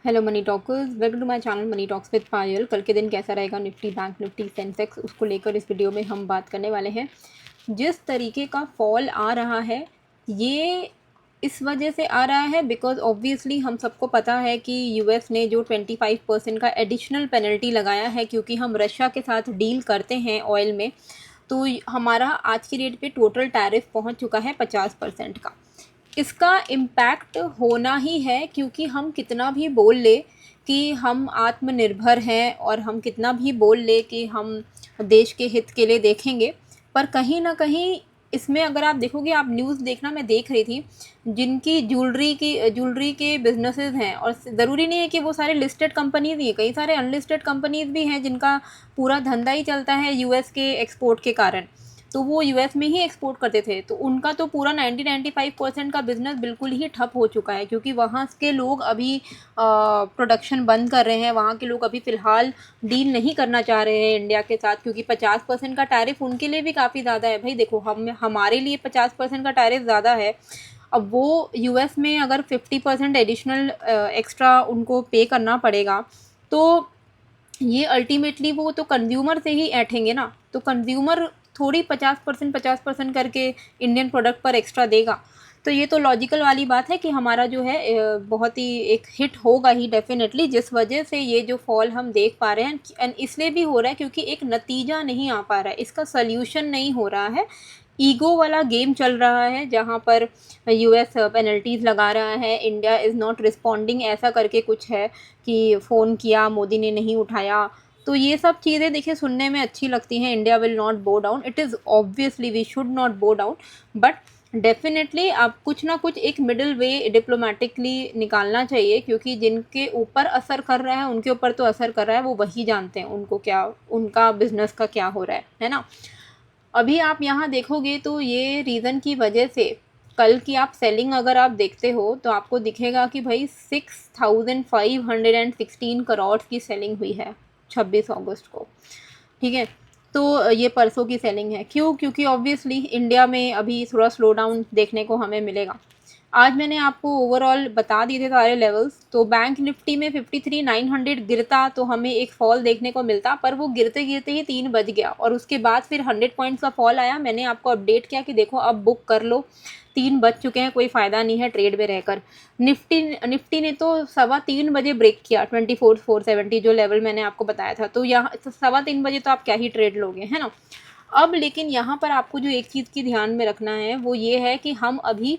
Hello money talkers, welcome to my channel money talks with Payal. कल के दिन कैसा रहेगा निफ्टी, बैंक निफ्टी, सेंसेक्स, उसको लेकर इस वीडियो में हम बात करने वाले हैं। जिस तरीके का फॉल आ रहा है ये इस वजह से आ रहा है बिकॉज ऑब्वियसली हम सबको पता है कि यूएस ने जो 25% का एडिशनल पेनल्टी लगाया है, क्योंकि हम रशिया के साथ डील करते हैं ऑयल में, तो हमारा आज की डेट पे टोटल टैरिफ पहुंच चुका है 50% का। इसका इम्पैक्ट होना ही है, क्योंकि हम कितना भी बोल ले कि हम आत्मनिर्भर हैं और हम कितना भी बोल ले कि हम देश के हित के लिए देखेंगे, पर कहीं ना कहीं इसमें अगर आप देखोगे, आप न्यूज़ देखना, मैं देख रही थी जिनकी ज्वेलरी के बिजनेसेस हैं, और ज़रूरी नहीं है कि वो सारे लिस्टेड कंपनीज ही हैं, कई सारे अनलिस्टेड कंपनीज भी हैं जिनका पूरा धंधा ही चलता है यूएस के एक्सपोर्ट के कारण। तो वो यूएस में ही एक्सपोर्ट करते थे, तो उनका तो पूरा 90-95% का बिजनेस बिल्कुल ही ठप हो चुका है, क्योंकि वहाँ के लोग अभी प्रोडक्शन बंद कर रहे हैं। वहाँ के लोग अभी फ़िलहाल डील नहीं करना चाह रहे हैं इंडिया के साथ, क्योंकि 50% का टैरिफ उनके लिए भी काफ़ी ज़्यादा है। भाई देखो, हमारे लिए 50% का टैरिफ ज़्यादा है, अब वो यूएस में अगर 50% एडिशनल एक्स्ट्रा उनको पे करना पड़ेगा, तो ये अल्टीमेटली वो तो कंज्यूमर से ही ऐंठेंगे ना। तो कंज्यूमर थोड़ी 50% करके इंडियन प्रोडक्ट पर एक्स्ट्रा देगा। तो ये तो लॉजिकल वाली बात है कि हमारा जो है बहुत ही एक हिट होगा ही डेफिनेटली, जिस वजह से ये जो फॉल हम देख पा रहे हैं। एंड इसलिए भी हो रहा है क्योंकि एक नतीजा नहीं आ पा रहा है, इसका सल्यूशन नहीं हो रहा है। ईगो वाला गेम चल रहा है, जहाँ पर यूएस पेनल्टीज़ लगा रहा है, इंडिया इज़ नॉट रिस्पॉन्डिंग, ऐसा करके कुछ है कि फ़ोन किया, मोदी ने नहीं उठाया। तो ये सब चीज़ें देखिए सुनने में अच्छी लगती हैं, India will not bow down, it is obviously we should not bow down, but definitely आप कुछ ना कुछ एक मिडिल वे डिप्लोमेटिकली निकालना चाहिए, क्योंकि जिनके ऊपर असर कर रहा है उनके ऊपर तो असर कर रहा है, वो वही जानते हैं उनको क्या, उनका बिजनेस का क्या हो रहा है ना। अभी आप यहाँ देखोगे तो ये रीज़न की वजह से कल की आप सेलिंग अगर आप देखते हो तो आपको दिखेगा कि भाई 6516 करोड़ की सेलिंग हुई है 26 अगस्त को। ठीक है, तो ये परसों की सेलिंग है। क्यों? क्योंकि ऑब्वियसली इंडिया में अभी थोड़ा स्लो डाउन देखने को हमें मिलेगा। आज मैंने आपको ओवरऑल बता दिए थे सारे लेवल्स। तो बैंक निफ्टी में 53,900 गिरता तो हमें एक फॉल देखने को मिलता, पर वो गिरते गिरते ही 3 बज गया और उसके बाद फिर 100 पॉइंट्स का फॉल आया। मैंने आपको अपडेट किया कि देखो अब बुक कर लो, 3 बज चुके हैं, कोई फ़ायदा नहीं है ट्रेड में रहकर। निफ्टी ने तो 3:15 बजे ब्रेक किया 24,470 जो लेवल मैंने आपको बताया था। तो यहाँ 3:15 बजे तो आप क्या ही ट्रेड लोगे, है ना। अब लेकिन यहाँ पर आपको जो एक चीज़ की ध्यान में रखना है वो ये है कि हम अभी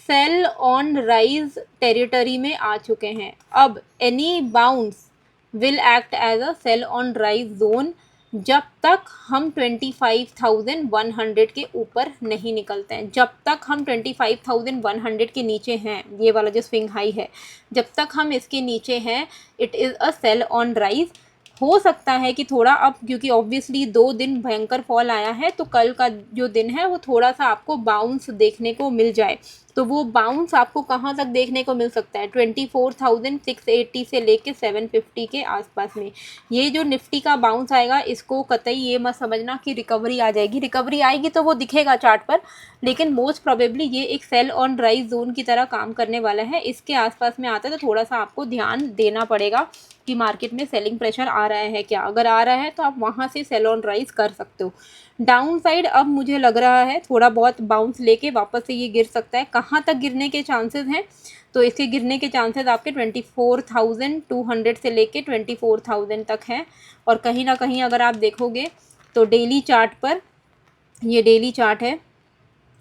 सेल ऑन राइज टेरिटरी में आ चुके हैं। अब any bounce will act as a sell on rise zone जब तक हम 25,100 के ऊपर नहीं निकलते हैं। जब तक हम 25,100 के नीचे हैं, ये वाला जो स्विंग हाई है, जब तक हम इसके नीचे हैं, it is a sell on rise. हो सकता है कि थोड़ा अब, क्योंकि ऑब्वियसली 2 दिन भयंकर फॉल आया है, तो कल का जो दिन है वो थोड़ा सा आपको बाउंस देखने को मिल जाए। तो वो बाउंस आपको कहाँ तक देखने को मिल सकता है? 24,680 से लेके 750 के आसपास में। ये जो निफ्टी का बाउंस आएगा, इसको कतई ये मत समझना कि रिकवरी आ जाएगी। रिकवरी आएगी तो वो दिखेगा चार्ट पर, लेकिन मोस्ट प्रोबेबली ये एक सेल ऑन राइज जोन की तरह काम करने वाला है। इसके आसपास में आता है तो थोड़ा सा आपको ध्यान देना पड़ेगा कि मार्केट में सेलिंग प्रेशर आ रहा है क्या। अगर आ रहा है तो आप वहाँ से सेल ऑन राइज कर सकते हो। डाउन साइड अब मुझे लग रहा है थोड़ा बहुत बाउंस लेके वापस से ये गिर सकता है। कहाँ तक गिरने के चांसेस हैं? तो इसके गिरने के चांसेस आपके 24,200 से लेके 24,000 तक हैं। और कहीं ना कहीं अगर आप देखोगे तो डेली चार्ट पर, ये डेली चार्ट है,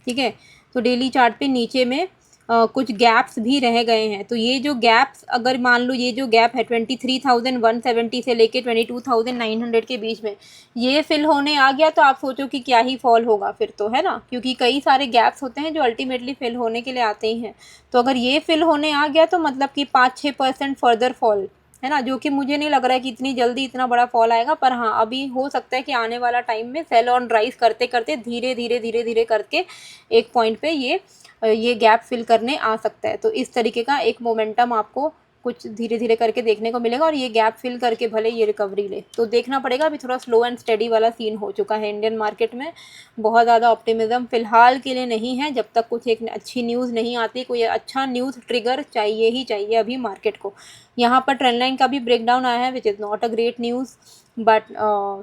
ठीक है, तो डेली चार्ट पे नीचे में कुछ गैप्स भी रह गए हैं। तो ये जो गैप्स, अगर मान लो ये जो गैप है 23,170 से लेके 22,900 के बीच में, ये फिल होने आ गया तो आप सोचो कि क्या ही फॉल होगा फिर तो, है ना। क्योंकि कई सारे गैप्स होते हैं जो अल्टीमेटली फिल होने के लिए आते ही हैं। तो अगर ये फिल होने आ गया तो मतलब कि 5-6% फर्दर फॉल, है ना, जो कि मुझे नहीं लग रहा है कि इतनी जल्दी इतना बड़ा फॉल आएगा। पर हाँ, अभी हो सकता है कि आने वाला टाइम में सेल ऑन राइज करते करते धीरे धीरे करके एक पॉइंट पे ये गैप फिल करने आ सकता है। तो इस तरीके का एक मोमेंटम आपको कुछ धीरे धीरे करके देखने को मिलेगा और ये गैप फिल करके भले ये रिकवरी ले, तो देखना पड़ेगा। अभी थोड़ा स्लो एंड स्टेडी वाला सीन हो चुका है इंडियन मार्केट में। बहुत ज़्यादा ऑप्टिमिज्म फ़िलहाल के लिए नहीं है, जब तक कुछ एक अच्छी न्यूज़ नहीं आती। कोई अच्छा न्यूज़ ट्रिगर चाहिए ही चाहिए अभी मार्केट को। यहाँ पर ट्रेंड लाइन का भी ब्रेकडाउन आया है, which is not a great news, but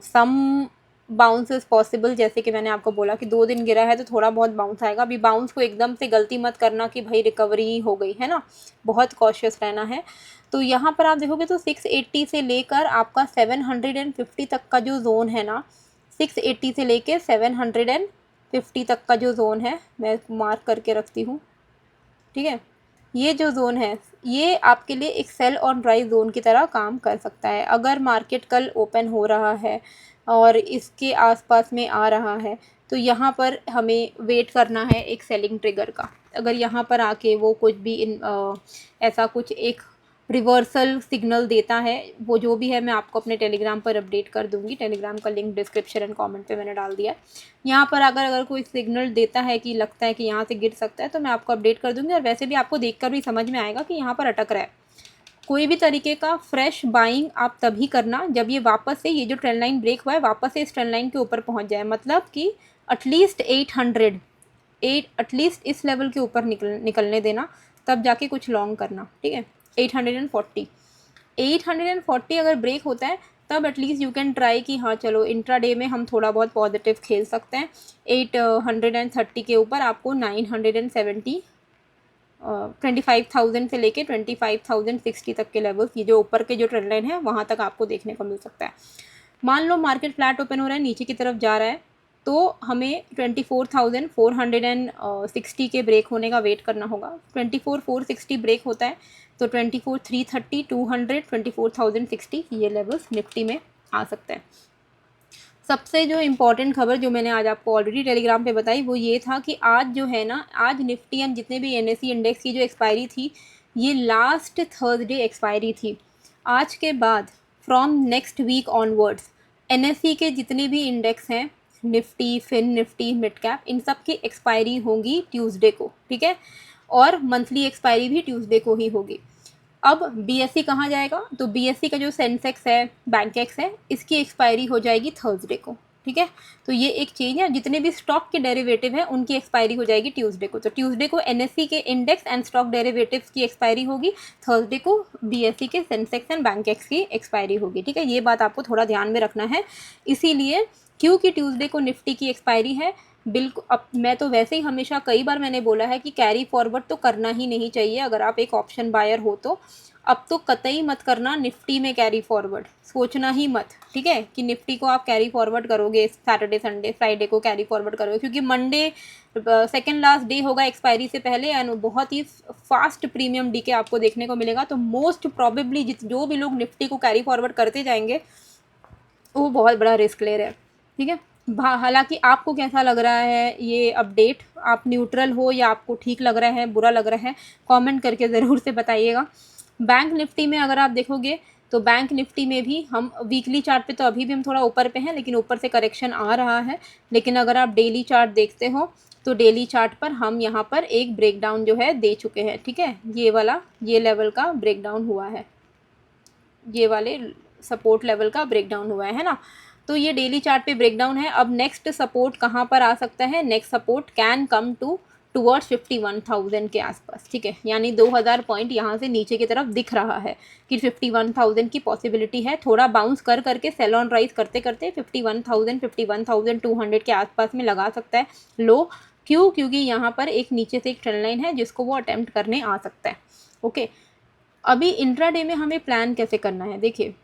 some bounce is possible. जैसे कि मैंने आपको बोला कि 2 दिन गिरा है तो थोड़ा बहुत बाउंस आएगा। अभी बाउंस को एकदम से गलती मत करना कि भाई रिकवरी हो गई, है ना, बहुत कॉशियस रहना है। तो यहाँ पर आप देखोगे तो 680 से लेकर आपका 750 तक का जो जोन है ना, 680 से लेकर 750 तक का जो जोन है, मैं मार्क करके रखती हूँ, ठीक है। ये जो जोन है ये आपके लिए एक सेल और राइज जोन की तरह काम कर सकता है। अगर मार्केट कल ओपन हो रहा है और इसके आसपास में आ रहा है तो यहाँ पर हमें वेट करना है एक सेलिंग ट्रिगर का। अगर यहाँ पर आके वो कुछ भी ऐसा कुछ एक रिवर्सल सिग्नल देता है, वो जो भी है मैं आपको अपने टेलीग्राम पर अपडेट कर दूंगी। टेलीग्राम का लिंक डिस्क्रिप्शन एंड कमेंट पे मैंने डाल दिया है। यहाँ पर अगर कोई सिग्नल देता है कि लगता है कि यहाँ से गिर सकता है तो मैं आपको अपडेट कर दूंगी। और वैसे भी आपको देखकर भी समझ में आएगा कि यहाँ पर अटक रहा है। कोई भी तरीके का फ्रेश बाइंग आप तभी करना जब ये वापस से, ये जो ट्रेंड लाइन ब्रेक हुआ है वापस से इस ट्रेंड लाइन के ऊपर पहुँच जाए, मतलब कि एटलीस्ट 800 एटलीस्ट इस लेवल के ऊपर निकलने देना, तब जाके कुछ लॉन्ग करना, ठीक है। 840 अगर ब्रेक होता है तब एटलीस्ट यू कैन ट्राई कि हाँ चलो इंट्राडे में हम थोड़ा बहुत पॉजिटिव खेल सकते हैं। 830 के ऊपर आपको 970 25,000 से लेके 25,060 तक के लेवल्स, ये जो ऊपर के जो ट्रेंड लाइन है वहाँ तक आपको देखने को मिल सकता है। मान लो मार्केट फ्लैट ओपन हो रहा है, नीचे की तरफ जा रहा है, तो हमें 24,460 के ब्रेक होने का वेट करना होगा। 24,460 ब्रेक होता है तो 24,330, 200, 24,060 ये लेवल्स निफ्टी में आ सकते हैं। सबसे जो इम्पॉर्टेंट खबर जो मैंने आज आपको ऑलरेडी टेलीग्राम पे बताई वो ये था कि आज जो है ना, आज निफ्टी एंड जितने भी एनएसई इंडेक्स की जो एक्सपायरी थी ये लास्ट थर्सडे एक्सपायरी थी। आज के बाद from next week onwards NSE के जितने भी इंडेक्स हैं, Nifty, fin Nifty, mid cap, इन सब की एक्सपायरी होगी ट्यूसडे को, ठीक है। और मंथली एक्सपायरी भी ट्यूसडे को ही होगी। अब बीएसई कहाँ जाएगा, तो बीएसई का जो सेंसेक्स है, बैंकेक्स है, इसकी एक्सपायरी हो जाएगी थर्सडे को, ठीक है। तो ये एक चेंज है। जितने भी स्टॉक के डेरिवेटिव है उनकी एक्सपायरी हो जाएगी ट्यूसडे को। तो ट्यूसडे को एनएसई के इंडेक्स एंड स्टॉक डेरिवेटिव्स की एक्सपायरी होगी, थर्सडे को बीएसई के सेंसेक्स एंड बैंकेक्स की एक्सपायरी होगी, ठीक है। ये बात आपको थोड़ा ध्यान में रखना है। इसीलिए क्योंकि ट्यूसडे को निफ्टी की एक्सपायरी है, बिल्कुल। अब मैं तो वैसे ही हमेशा कई बार मैंने बोला है कि कैरी फॉरवर्ड तो करना ही नहीं चाहिए अगर आप एक ऑप्शन बायर हो तो। अब तो कतई मत करना निफ्टी में कैरी फॉरवर्ड, सोचना ही मत, ठीक है, कि निफ्टी को आप कैरी फॉरवर्ड करोगे सैटरडे संडे फ्राइडे को कैरी फॉरवर्ड करोगे, क्योंकि मंडे सेकेंड लास्ट डे होगा एक्सपायरी से पहले एंड बहुत ही फास्ट प्रीमियम डीके आपको देखने को मिलेगा। तो मोस्ट प्रॉबेबली जो भी लोग निफ्टी को कैरी फॉरवर्ड करते जाएंगे वो बहुत बड़ा रिस्क ले रहे हैं, ठीक है। हालांकि आपको कैसा लग रहा है ये अपडेट, आप न्यूट्रल हो या आपको ठीक लग रहा है, बुरा लग रहा है, कमेंट करके ज़रूर से बताइएगा। बैंक निफ्टी में अगर आप देखोगे तो बैंक निफ्टी में भी हम वीकली चार्ट पे तो अभी भी हम थोड़ा ऊपर पे हैं, लेकिन ऊपर से करेक्शन आ रहा है। लेकिन अगर आप डेली चार्ट देखते हो तो डेली चार्ट पर हम यहाँ पर एक ब्रेकडाउन जो है दे चुके हैं, ठीक है। ये वाला, ये लेवल का ब्रेकडाउन हुआ है, ये वाले सपोर्ट लेवल का ब्रेकडाउन हुआ है ना। तो ये डेली चार्ट पे ब्रेकडाउन है। अब नेक्स्ट सपोर्ट कहाँ पर आ सकता है, next support can come towards 51,000 के आसपास, ठीक है। यानी 2,000 पॉइंट यहाँ से नीचे की तरफ दिख रहा है कि 51,000 की पॉसिबिलिटी है। थोड़ा बाउंस कर करके सेल ऑन राइज करते करते 51,000 51,200 के आसपास में लगा सकता है लो। क्यों, क्योंकि यहाँ पर एक नीचे से एक ट्रेंड लाइन है जिसको वो अटेम्प्ट करने आ सकता है, ओके। अभी इंट्राडे में हमें प्लान कैसे करना है, देखिए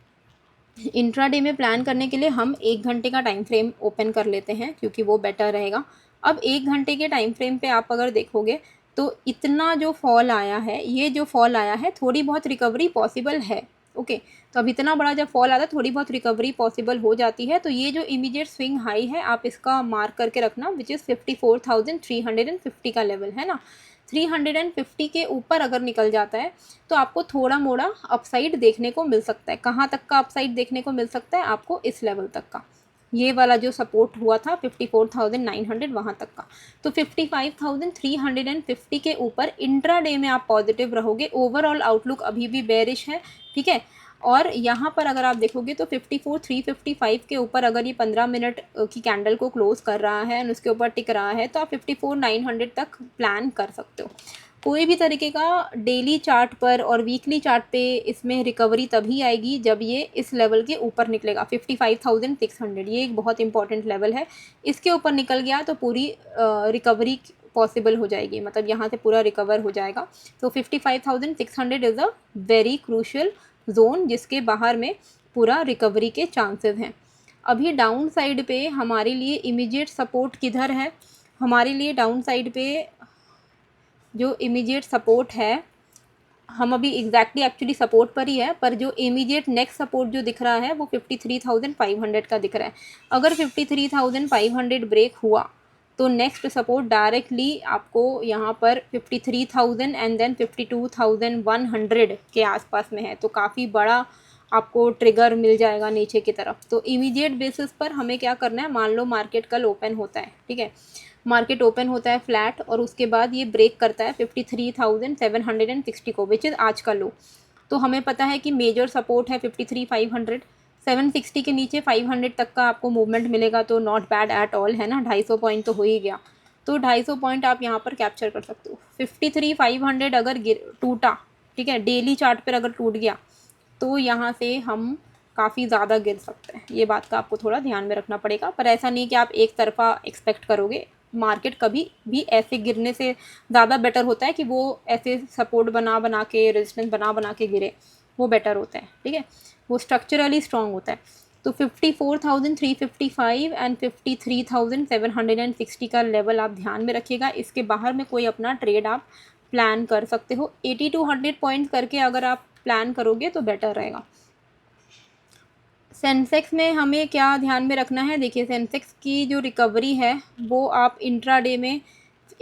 इंट्राडे में प्लान करने के लिए हम 1 घंटे का टाइम फ्रेम ओपन कर लेते हैं क्योंकि वो बेटर रहेगा। अब 1 घंटे के टाइम फ्रेम पे आप अगर देखोगे तो इतना जो फॉल आया है, ये जो फॉल आया है, थोड़ी बहुत रिकवरी पॉसिबल है, ओके। तो अब इतना बड़ा जब फॉल आता है थोड़ी बहुत रिकवरी पॉसिबल हो जाती है। तो ये जो इमीडिएट स्विंग हाई है आप इसका मार्क करके रखना, विच इज़ 54,350 का लेवल है ना। 350 के ऊपर अगर निकल जाता है तो आपको थोड़ा मोड़ा अपसाइड देखने को मिल सकता है। कहाँ तक का अपसाइड देखने को मिल सकता है आपको, इस लेवल तक का, ये वाला जो सपोर्ट हुआ था 54,900 वहाँ तक का। तो 55,350 के ऊपर इंट्राडे में आप पॉजिटिव रहोगे। ओवरऑल आउटलुक अभी भी बेरिश है, ठीक है। और यहाँ पर अगर आप देखोगे तो 54,355 के ऊपर अगर ये 15 मिनट की कैंडल को क्लोज कर रहा है और उसके ऊपर टिक रहा है तो आप 54,900 तक प्लान कर सकते हो। कोई भी तरीके का डेली चार्ट पर और वीकली चार्ट पे इसमें रिकवरी तभी आएगी जब ये इस लेवल के ऊपर निकलेगा 55,600। ये एक बहुत इंपॉर्टेंट लेवल है। इसके ऊपर निकल गया तो पूरी रिकवरी पॉसिबल हो जाएगी, मतलब यहाँ से पूरा रिकवर हो जाएगा। तो 55,600 is a very crucial zone जिसके बाहर में पूरा रिकवरी के चांसेस हैं। अभी डाउन साइड पे हमारे लिए इमीडिएट सपोर्ट किधर है? हमारे लिए डाउन साइड पे जो इमीडिएट सपोर्ट है, हम अभी एक्चुअली सपोर्ट पर ही है, पर जो इमीडिएट नेक्स्ट सपोर्ट जो दिख रहा है वो 53,500 का दिख रहा है। अगर 53,500 ब्रेक हुआ तो नेक्स्ट सपोर्ट डायरेक्टली आपको यहाँ पर 53,000 एंड देन 52,100 के आसपास में है। तो काफ़ी बड़ा आपको ट्रिगर मिल जाएगा नीचे की तरफ। तो इमीडिएट बेसिस पर हमें क्या करना है, मान लो मार्केट कल ओपन होता है, ठीक है, मार्केट ओपन होता है फ्लैट और उसके बाद ये ब्रेक करता है 53,760 को, विच इज़ आज का लो। तो हमें पता है कि मेजर सपोर्ट है 53,500, 760 के नीचे 500 तक का आपको मूवमेंट मिलेगा तो नॉट बैड एट ऑल, है ना। 250 पॉइंट तो हो ही गया, तो 250 पॉइंट आप यहाँ पर कैप्चर कर सकते हो। 53,500 अगर टूटा, ठीक है, डेली चार्ट पर अगर टूट गया तो यहाँ से हम काफ़ी ज़्यादा गिर सकते हैं। ये बात का आपको थोड़ा ध्यान में रखना पड़ेगा, पर ऐसा नहीं कि आप एक तरफ़ा एक्सपेक्ट करोगे। मार्केट कभी भी ऐसे गिरने से ज़्यादा बेटर होता है कि वो ऐसे सपोर्ट बना बना के, रेजिस्टेंस बना बना के गिरे, वो बेटर होता है, ठीक है, वो स्ट्रक्चरली स्ट्रॉन्ग होता है। तो 54,355 एंड 53,760 का लेवल आप ध्यान में रखिएगा। इसके बाहर में कोई अपना ट्रेड आप प्लान कर सकते हो। 80 to 100 पॉइंट्स करके अगर आप प्लान करोगे तो बेटर रहेगा। सेंसेक्स में हमें क्या ध्यान में रखना है, देखिए सेंसेक्स की जो रिकवरी है वो आप इंट्राडे में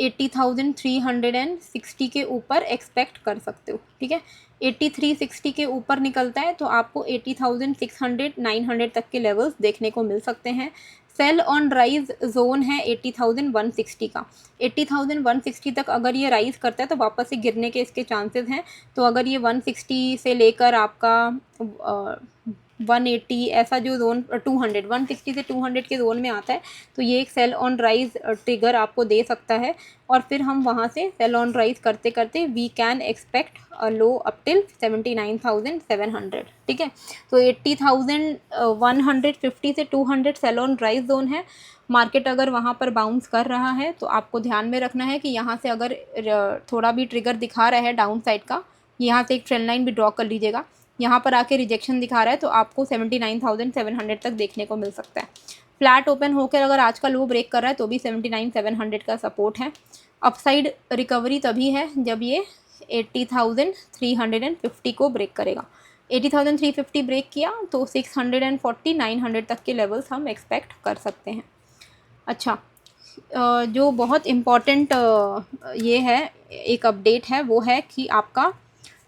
80,360 के ऊपर एक्सपेक्ट कर सकते हो, ठीक है। 8360 के ऊपर निकलता है तो आपको 80,600 900 तक के लेवल्स देखने को मिल सकते हैं। सेल ऑन राइज जोन है 80,160 का। 80,160 तक अगर ये राइज करता है तो वापस से गिरने के इसके चांसेस हैं। तो अगर ये 160 से लेकर आपका 180 ऐसा जो जोन 200 160 से 200 के जोन में आता है तो ये एक सेल ऑन राइज ट्रिगर आपको दे सकता है। और फिर हम वहाँ से सेल ऑन राइज करते करते we can expect a low up till 79,700, ठीक है। तो 80,150 से 200 सेल ऑन राइज जोन है। मार्केट अगर वहाँ पर बाउंस कर रहा है तो आपको ध्यान में रखना है कि यहाँ से अगर थोड़ा भी ट्रिगर दिखा रहा है डाउन साइड का, यहाँ से एक ट्रेंड लाइन भी ड्रॉ कर लीजिएगा। यहाँ पर आके रिजेक्शन दिखा रहा है तो आपको 79,700 तक देखने को मिल सकता है। फ्लैट ओपन होकर अगर आज का लो ब्रेक कर रहा है तो भी 79,700 का सपोर्ट है। अपसाइड रिकवरी तभी है जब ये 80,350 को ब्रेक करेगा। 80,350 ब्रेक किया तो 640 900 तक के लेवल्स हम एक्सपेक्ट कर सकते हैं। अच्छा, जो बहुत इम्पॉर्टेंट ये है, एक अपडेट है, वो है कि आपका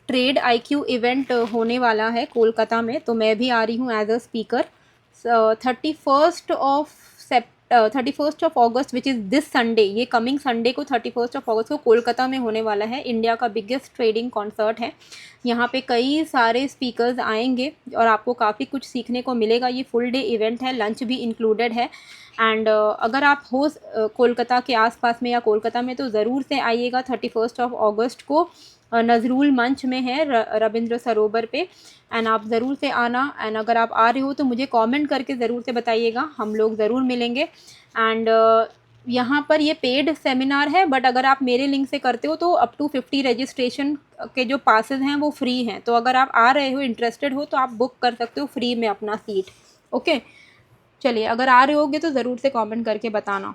ट्रेड IQ इवेंट होने वाला है कोलकाता में। तो मैं भी आ रही हूँ as a speaker 31st of August which is this Sunday. ये कमिंग संडे को 31st ऑफ अगस्त को कोलकाता में होने वाला है। इंडिया का बिगेस्ट ट्रेडिंग कॉन्सर्ट है। यहाँ पे कई सारे स्पीकर्स आएंगे और आपको काफ़ी कुछ सीखने को मिलेगा। ये फुल डे इवेंट है, लंच भी इंक्लूडेड है। एंड अगर आप हो कोलकाता के आसपास में या कोलकाता में तो ज़रूर से आइएगा। 31st ऑफ अगस्त को नजरुल मंच में है रविंद्र सरोवर पे, एंड आप ज़रूर से आना। एंड अगर आप आ रहे हो तो मुझे कमेंट करके ज़रूर से बताइएगा, हम लोग ज़रूर मिलेंगे। एंड यहाँ पर ये पेड सेमिनार है, बट अगर आप मेरे लिंक से करते हो तो अप टू 50 रजिस्ट्रेशन के जो पासेस हैं वो फ्री हैं। तो अगर आप आ रहे हो, इंटरेस्टेड हो, तो आप बुक कर सकते हो फ्री में अपना सीट। ओके, चलिए, अगर आ रहे होगे तो ज़रूर से कमेंट करके बताना।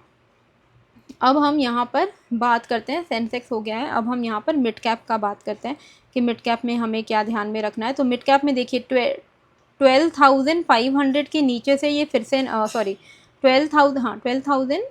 अब हम यहाँ पर बात करते हैं, सेंसेक्स हो गया है, अब हम यहाँ पर मिड कैप का बात करते हैं कि मिड कैप में हमें क्या ध्यान में रखना है। तो मिड कैप में देखिए 12,500 के नीचे से ये फिर से 12,000 हाँ 12,000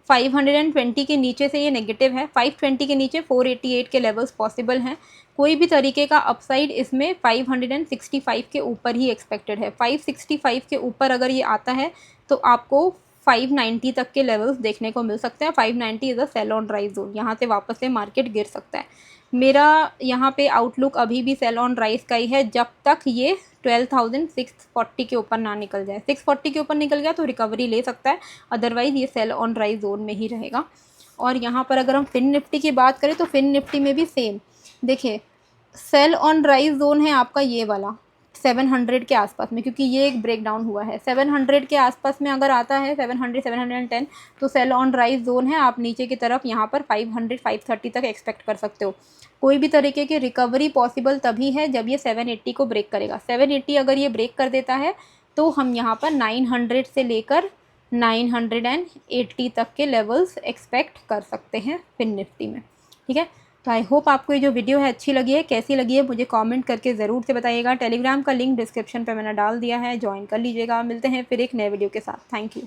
520 के नीचे से ये नेगेटिव है, 520 के नीचे 488 के लेवल्स पॉसिबल हैं। कोई भी तरीके का अपसाइड इसमें 565 के ऊपर ही एक्सपेक्टेड है। 565 के ऊपर अगर ये आता है तो आपको 590 तक के लेवल्स देखने को मिल सकते हैं। 590 is a sell on rise zone, यहाँ से वापस से मार्केट गिर सकता है। मेरा यहाँ पे आउटलुक अभी भी सेल ऑन राइज का ही है जब तक ये 12,640 के ऊपर ना निकल जाए। 640 के ऊपर निकल गया तो रिकवरी ले सकता है, अदरवाइज़ ये सेल ऑन राइज जोन में ही रहेगा। और यहाँ पर अगर हम फिन निफ्टी की बात करें तो फिन निफ्टी में भी सेम, देखिए सेल ऑन राइज जोन है आपका ये वाला 700 के आसपास में, क्योंकि ये एक ब्रेक डाउन हुआ है। 700 के आसपास में अगर आता है 700 710 तो सेल ऑन राइज जोन है। आप नीचे की तरफ यहाँ पर 500 530 तक एक्सपेक्ट कर सकते हो। कोई भी तरीके की रिकवरी पॉसिबल तभी है जब ये 780 को ब्रेक करेगा। 780 अगर ये ब्रेक कर देता है तो हम यहाँ पर 900 से लेकर 980 तक के लेवल्स एक्सपेक्ट कर सकते हैं फिन निफ्टी में। ठीक है, तो आई होप आपको ये जो वीडियो है अच्छी लगी है। कैसी लगी है मुझे कमेंट करके ज़रूर से बताइएगा। टेलीग्राम का लिंक डिस्क्रिप्शन पे मैंने डाल दिया है, ज्वाइन कर लीजिएगा। मिलते हैं फिर एक नए वीडियो के साथ। Thank you.